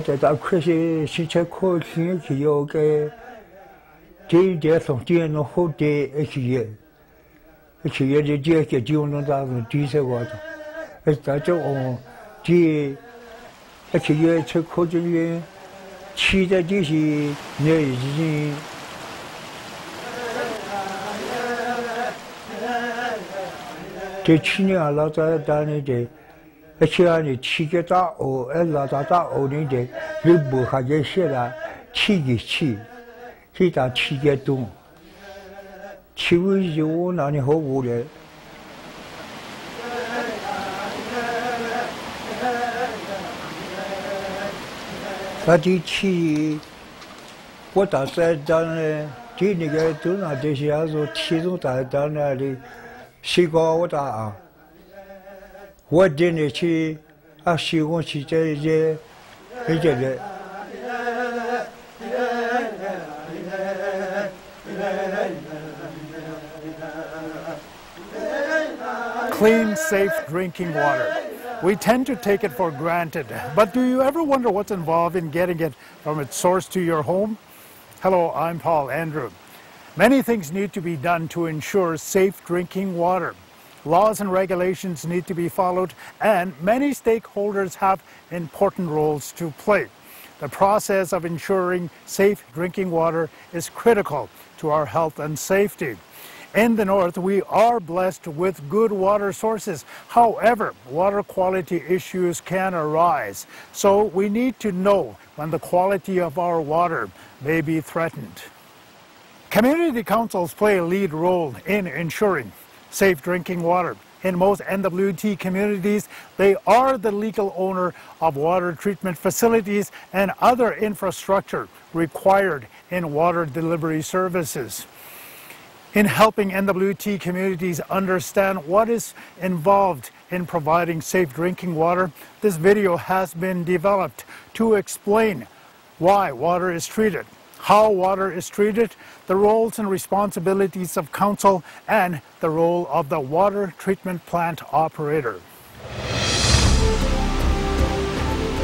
在咱可是汽车可行去有个这点从这弄好的一些的这个就弄到第三个的，咱就这一些车可就是骑的这些那些。这去年老早当年的。而且你骑个大欧，老大欧那的，你不还得写了，骑，他骑个东，骑回去我那里好无聊。他这骑，我当时当呢，这那个都那这些还是体重大当那里，谁搞我打啊？我真的去希望去这些的。Clean, safe drinking water. We tend to take it for granted, but do you ever wonder what's involved in getting it from its source to your home? Hello, I'm Paul Andrew. Many things need to be done to ensure safe drinking water. Laws and regulations need to be followed, and many stakeholders have important roles to play. The process of ensuring safe drinking water is critical to our health and safety. In the north, we are blessed with good water sources. However, water quality issues can arise, so we need to know when the quality of our water may be threatened. Community councils play a lead role in ensuring safe drinking water. In most NWT communities, they are the legal owner of water treatment facilities and other infrastructure required in water delivery services. In helping NWT communities understand what is involved in providing safe drinking water, this video has been developed to explain why water is treated, how water is treated, the roles and responsibilities of council, and the role of the water treatment plant operator.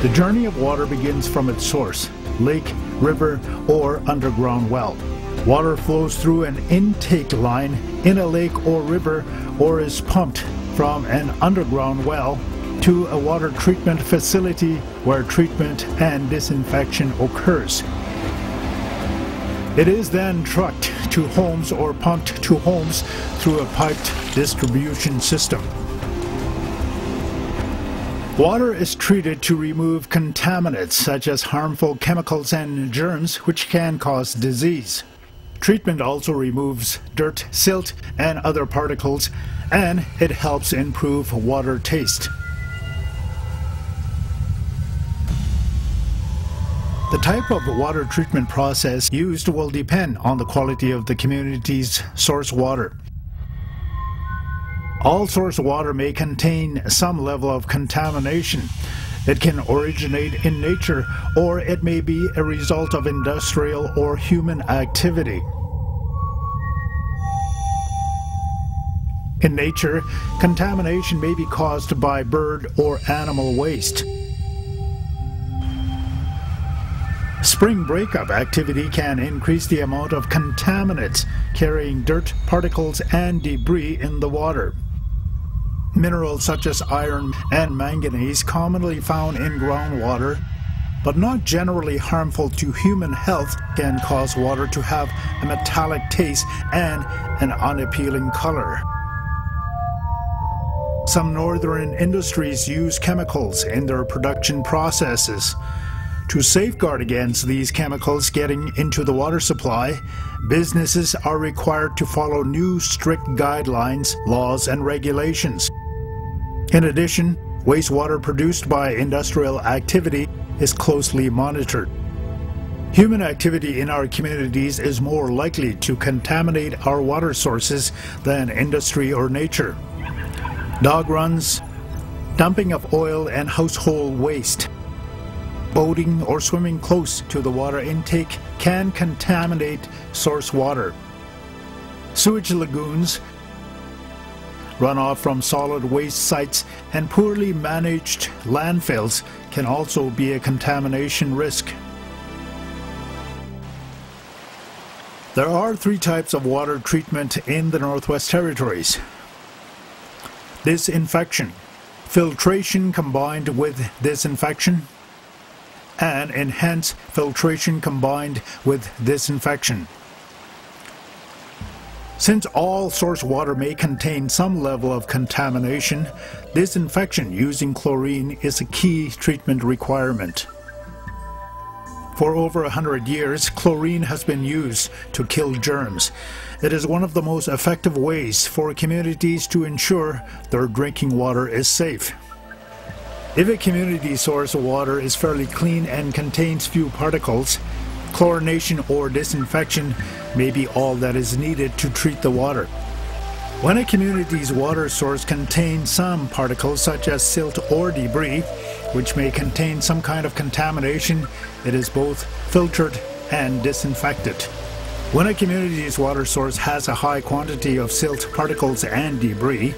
The journey of water begins from its source, lake, river, or underground well. Water flows through an intake line in a lake or river, or is pumped from an underground well to a water treatment facility where treatment and disinfection occurs. It is then trucked to homes or pumped to homes through a piped distribution system. Water is treated to remove contaminants such as harmful chemicals and germs which can cause disease. Treatment also removes dirt, silt, and other particles, and it helps improve water taste. The type of water treatment process used will depend on the quality of the community's source water. All source water may contain some level of contamination. It can originate in nature, or it may be a result of industrial or human activity. In nature, contamination may be caused by bird or animal waste. Spring breakup activity can increase the amount of contaminants carrying dirt, particles, and debris in the water. Minerals such as iron and manganese, commonly found in groundwater, but not generally harmful to human health, can cause water to have a metallic taste and an unappealing color. Some northern industries use chemicals in their production processes. To safeguard against these chemicals getting into the water supply, businesses are required to follow new strict guidelines, laws, and regulations. In addition, Wastewater produced by industrial activity is closely monitored. Human activity in our communities is more likely to contaminate our water sources than industry or nature. Dog runs, dumping of oil and household waste, boating or swimming close to the water intake can contaminate source water. Sewage lagoons, runoff from solid waste sites, and poorly managed landfills can also be a contamination risk. There are 3 types of water treatment in the Northwest Territories. Disinfection, filtration combined with disinfection, and enhanced filtration combined with disinfection. Since all source water may contain some level of contamination, disinfection using chlorine is a key treatment requirement. For over 100 years, chlorine has been used to kill germs. It is one of the most effective ways for communities to ensure their drinking water is safe. If a community source of water is fairly clean and contains few particles, chlorination or disinfection may be all that is needed to treat the water. When a community's water source contains some particles such as silt or debris, which may contain some kind of contamination, it is both filtered and disinfected. When a community's water source has a high quantity of silt particles and debris,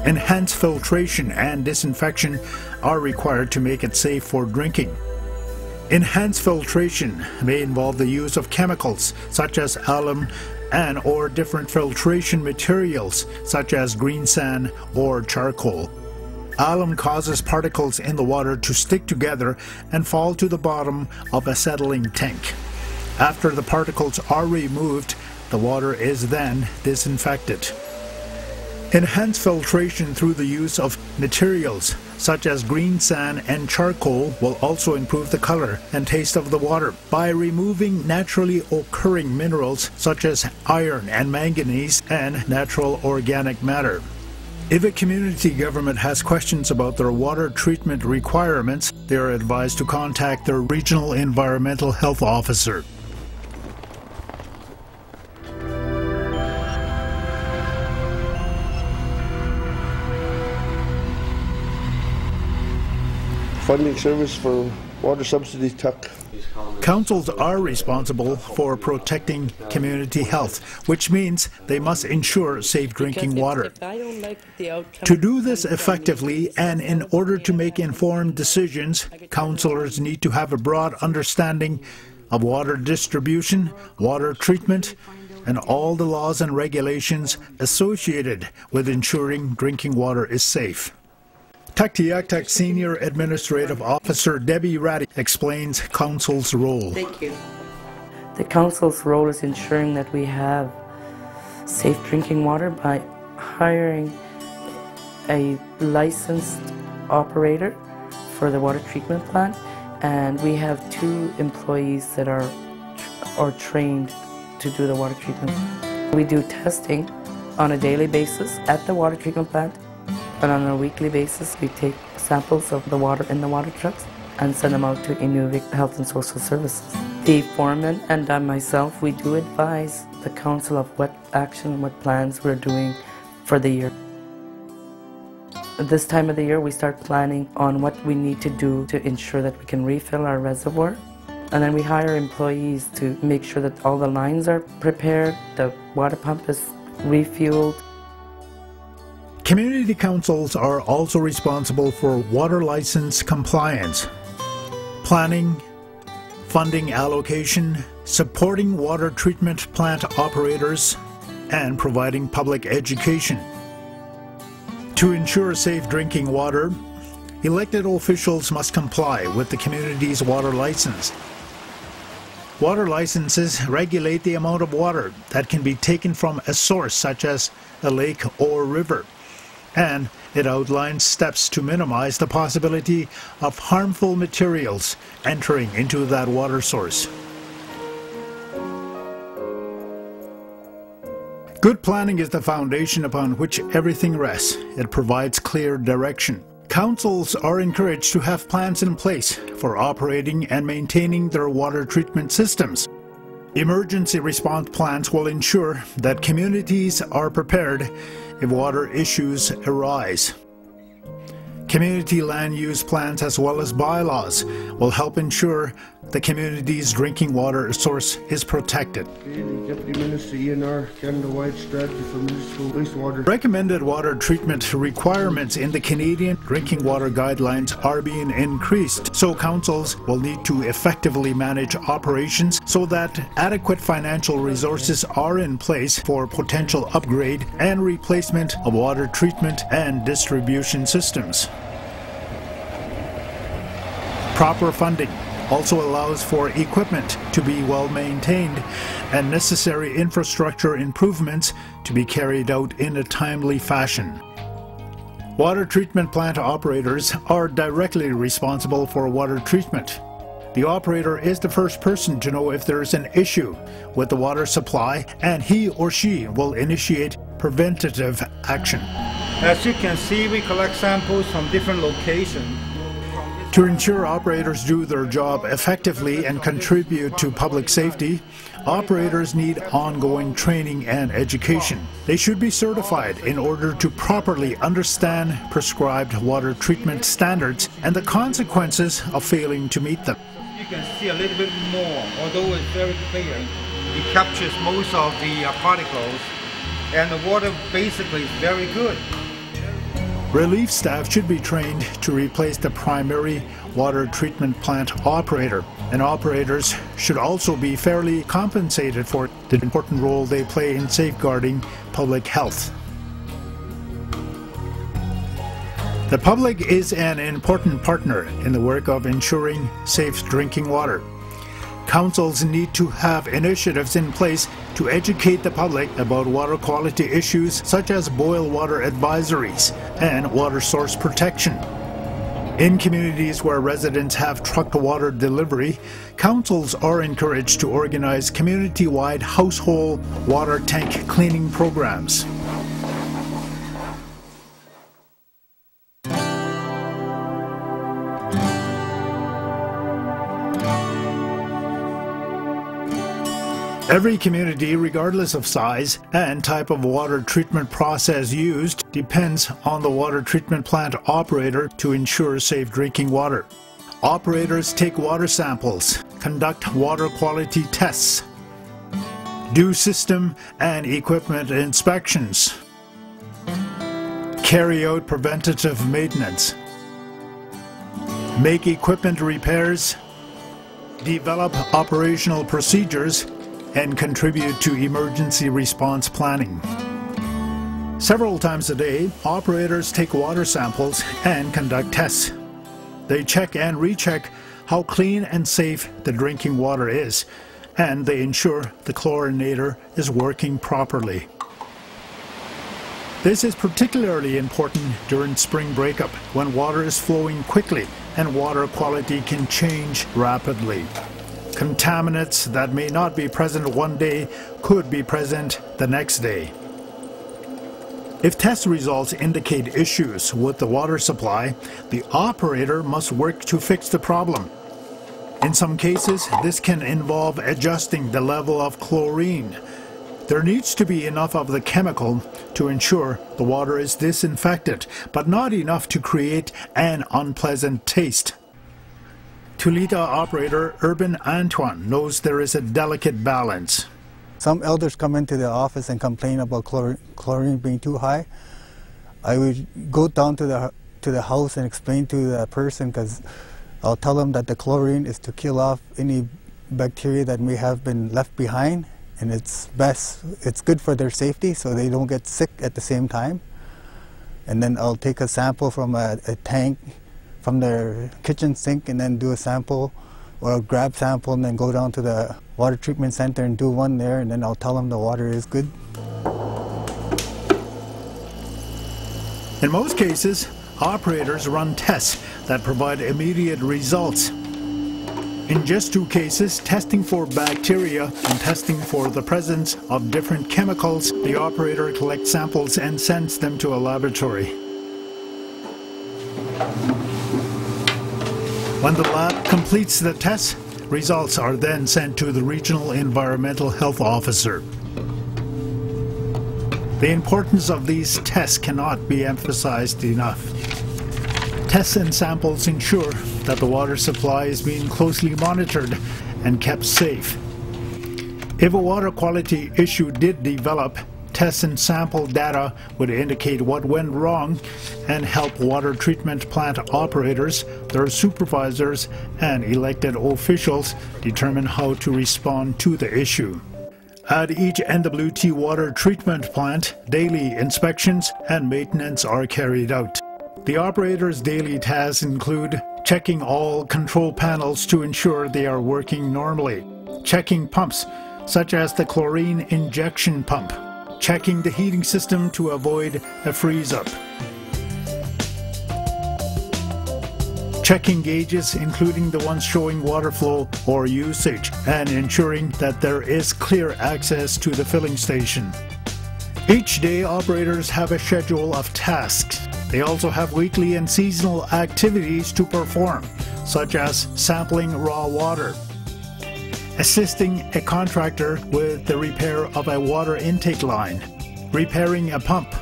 enhanced filtration and disinfection are required to make it safe for drinking. Enhanced filtration may involve the use of chemicals such as alum and/or different filtration materials such as green sand or charcoal. Alum causes particles in the water to stick together and fall to the bottom of a settling tank. After the particles are removed, the water is then disinfected. Enhanced filtration through the use of materials such as green sand and charcoal will also improve the color and taste of the water by removing naturally occurring minerals such as iron and manganese and natural organic matter. If a community government has questions about their water treatment requirements, they are advised to contact their regional environmental health officer. Funding service for water subsidy tuck. Councils are responsible for protecting community health, which means they must ensure safe drinking water. To do this effectively and in order to make informed decisions, councillors need to have a broad understanding of water distribution, water treatment, and all the laws and regulations associated with ensuring drinking water is safe. Tuktoyaktuk Senior Administrative Officer Debbie Ratty explains Council's role. Thank you. The Council's role is ensuring that we have safe drinking water by hiring a licensed operator for the water treatment plant, and we have 2 employees that are trained to do the water treatment. We do testing on a daily basis at the water treatment plant. And on a weekly basis, we take samples of the water in the water trucks and send them out to Inuvik Health and Social Services. The foreman and I myself, we do advise the council of what action, what plans we're doing for the year. At this time of the year, we start planning on what we need to do to ensure that we can refill our reservoir. And then we hire employees to make sure that all the lines are prepared, the water pump is refueled. Community councils are also responsible for water license compliance, planning, funding allocation, supporting water treatment plant operators, and providing public education. To ensure safe drinking water, elected officials must comply with the community's water license. Water licenses regulate the amount of water that can be taken from a source such as a lake or river, and it outlines steps to minimize the possibility of harmful materials entering into that water source. Good planning is the foundation upon which everything rests. It provides clear direction. Councils are encouraged to have plans in place for operating and maintaining their water treatment systems. Emergency response plans will ensure that communities are prepared if water issues arise. Community land use plans as well as bylaws will help ensure the community's drinking water source is protected. The Deputy Minister ENR Canada-wide strategy for municipal wastewater. Recommended water treatment requirements in the Canadian drinking water guidelines are being increased, so councils will need to effectively manage operations so that adequate financial resources are in place for potential upgrade and replacement of water treatment and distribution systems. Proper funding also allows for equipment to be well maintained and necessary infrastructure improvements to be carried out in a timely fashion. Water treatment plant operators are directly responsible for water treatment. The operator is the first person to know if there is an issue with the water supply, and he or she will initiate preventative action. As you can see, we collect samples from different locations. To ensure operators do their job effectively and contribute to public safety, operators need ongoing training and education. They should be certified in order to properly understand prescribed water treatment standards and the consequences of failing to meet them. You can see a little bit more, although it's very clear. It captures most of the particles, and the water basically is very good. Relief staff should be trained to replace the primary water treatment plant operator, and operators should also be fairly compensated for the important role they play in safeguarding public health. The public is an important partner in the work of ensuring safe drinking water. Councils need to have initiatives in place to educate the public about water quality issues such as boil water advisories and water source protection. In communities where residents have trucked water delivery, councils are encouraged to organize community-wide household water tank cleaning programs. Every community, regardless of size and type of water treatment process used, depends on the water treatment plant operator to ensure safe drinking water. Operators take water samples, conduct water quality tests, do system and equipment inspections, carry out preventative maintenance, make equipment repairs, develop operational procedures, and contribute to emergency response planning. Several times a day, operators take water samples and conduct tests. They check and recheck how clean and safe the drinking water is, and they ensure the chlorinator is working properly. This is particularly important during spring breakup, when water is flowing quickly and water quality can change rapidly. Contaminants that may not be present one day could be present the next day. If test results indicate issues with the water supply, the operator must work to fix the problem. In some cases, this can involve adjusting the level of chlorine. There needs to be enough of the chemical to ensure the water is disinfected, but not enough to create an unpleasant taste. Tulita operator Urban Antoine knows there is a delicate balance. Some elders come into the office and complain about chlorine being too high. I would go down to the house and explain to the person, because I'll tell them that the chlorine is to kill off any bacteria that may have been left behind, and it's good for their safety so they don't get sick at the same time. And then I'll take a sample from a tank from their kitchen sink and then do a sample, or a grab sample and then go down to the water treatment center and do one there, and then I'll tell them the water is good. In most cases, operators run tests that provide immediate results. In just 2 cases, testing for bacteria and testing for the presence of different chemicals, the operator collects samples and sends them to a laboratory. When the lab completes the test, results are then sent to the regional environmental health officer. The importance of these tests cannot be emphasized enough. Tests and samples ensure that the water supply is being closely monitored and kept safe. If a water quality issue did develop, test and sample data would indicate what went wrong and help water treatment plant operators, their supervisors, and elected officials determine how to respond to the issue. At each NWT water treatment plant, daily inspections and maintenance are carried out. The operator's daily tasks include checking all control panels to ensure they are working normally, checking pumps such as the chlorine injection pump, checking the heating system to avoid a freeze-up, checking gauges including the ones showing water flow or usage, and ensuring that there is clear access to the filling station. Each day, operators have a schedule of tasks. They also have weekly and seasonal activities to perform, such as sampling raw water, assisting a contractor with the repair of a water intake line, repairing a pump,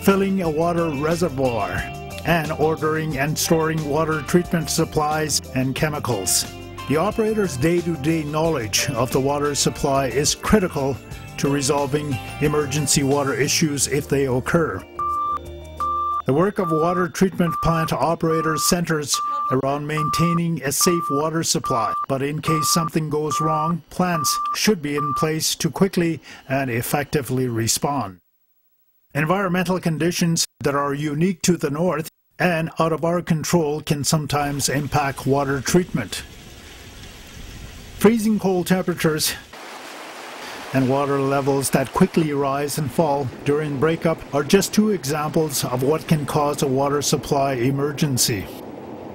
filling a water reservoir, and ordering and storing water treatment supplies and chemicals. The operator's day-to-day knowledge of the water supply is critical to resolving emergency water issues if they occur. The work of water treatment plant operators centers around maintaining a safe water supply, but in case something goes wrong, plans should be in place to quickly and effectively respond. Environmental conditions that are unique to the north and out of our control can sometimes impact water treatment. Freezing cold temperatures and water levels that quickly rise and fall during breakup are just two examples of what can cause a water supply emergency.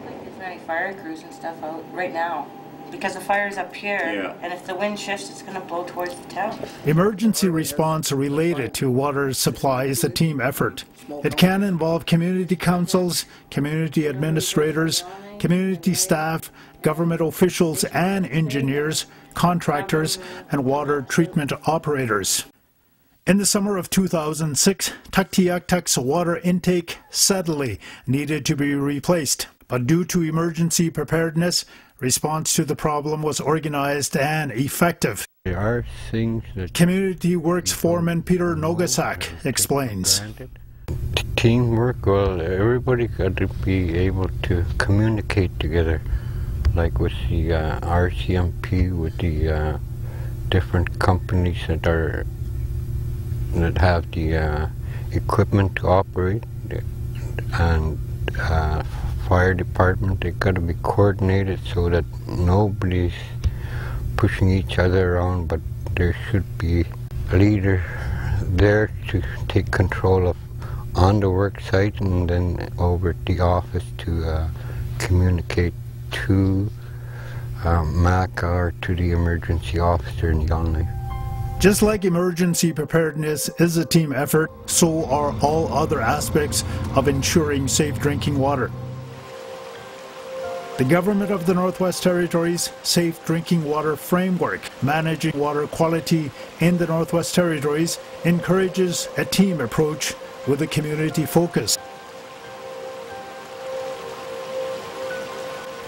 Like there's many fire crews and stuff out right now because the fire's up here, and if the wind shifts, it's going to blow towards the town. Emergency response related to water supply is a team effort. It can involve community councils, community administrators, community staff, government officials and engineers, contractors, and water treatment operators. In the summer of 2006, Tuktoyaktuk's water intake suddenly needed to be replaced, but due to emergency preparedness, response to the problem was organized and effective. There are things that Community Works foreman Peter Nogasak explains. Teamwork, well, everybody got to be able to communicate together, like with the RCMP, with the different companies that have the equipment to operate, and fire department. They got to be coordinated so that nobody's pushing each other around, but there should be a leader there to take control of on the work site and then over at the office to communicate to MAC or to the emergency officer in Yonley. Just like emergency preparedness is a team effort, so are all other aspects of ensuring safe drinking water. The Government of the Northwest Territories Safe Drinking Water Framework, managing water quality in the Northwest Territories, encourages a team approach with a community focus.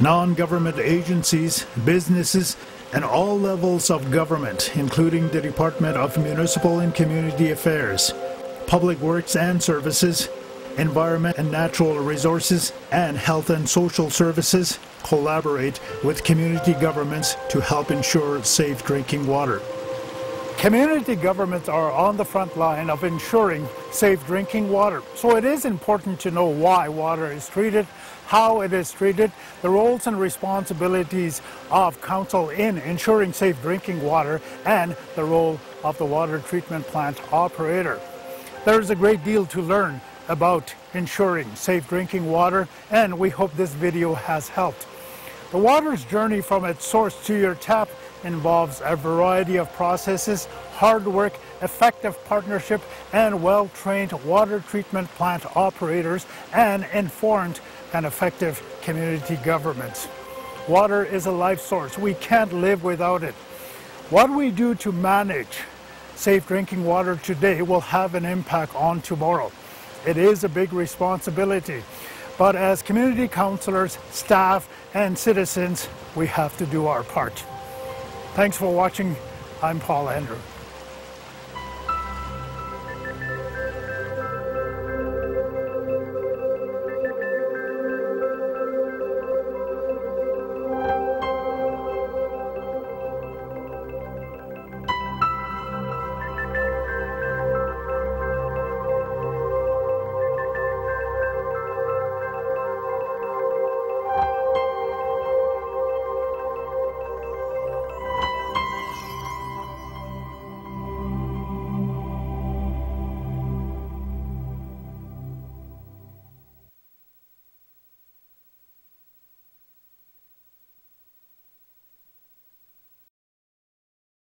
Non-government agencies, businesses, and all levels of government, including the Department of Municipal and Community Affairs, Public Works and Services, Environment and Natural Resources, and Health and Social Services, collaborate with community governments to help ensure safe drinking water. Community governments are on the front line of ensuring safe drinking water, so it is important to know why water is treated, how it is treated, the roles and responsibilities of council in ensuring safe drinking water, and the role of the water treatment plant operator. There is a great deal to learn about ensuring safe drinking water, and we hope this video has helped. The water's journey from its source to your tap involves a variety of processes, hard work, effective partnership, and well-trained water treatment plant operators and informed and effective community governments. Water is a life source. We can't live without it. What we do to manage safe drinking water today will have an impact on tomorrow. It is a big responsibility, but as community councillors, staff, and citizens, we have to do our part. Thanks for watching. I'm Paul Andrew.